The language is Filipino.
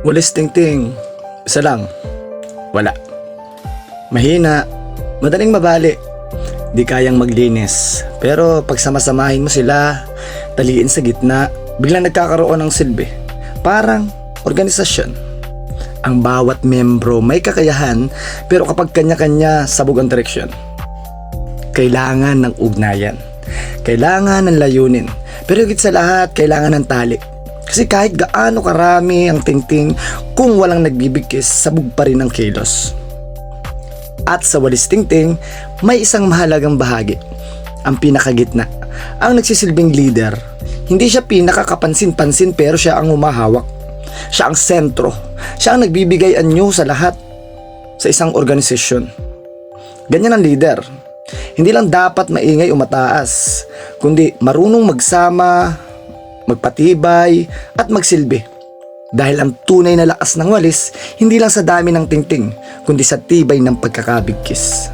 Walis tingting, isa lang, wala. Mahina, madaling mabali, di kayang maglinis. Pero pag samasamahin mo sila, taliin sa gitna, biglang nagkakaroon ng silbi. Parang organisasyon. Ang bawat membro may kakayahan, pero kapag kanya-kanya sabog ang direksyon. Kailangan ng ugnayan. Kailangan ng layunin. Pero higit sa lahat, kailangan ng tali. Kasi kahit gaano karami ang tingting, kung walang nagbibigkis, sabog pa rin ang kilos. At sa walis tingting, may isang mahalagang bahagi, ang pinakagitna. Ang nagsisilbing leader, hindi siya pinakakapansin-pansin pero siya ang humahawak. Siya ang sentro. Siya ang nagbibigay anyo sa lahat sa isang organisasyon. Ganyan ang leader. Hindi lang dapat maingay o mataas, kundi marunong magsama, magpatibay at magsilbi. Dahil ang tunay na lakas ng walis, hindi lang sa dami ng tingting, kundi sa tibay ng pagkakabigkis.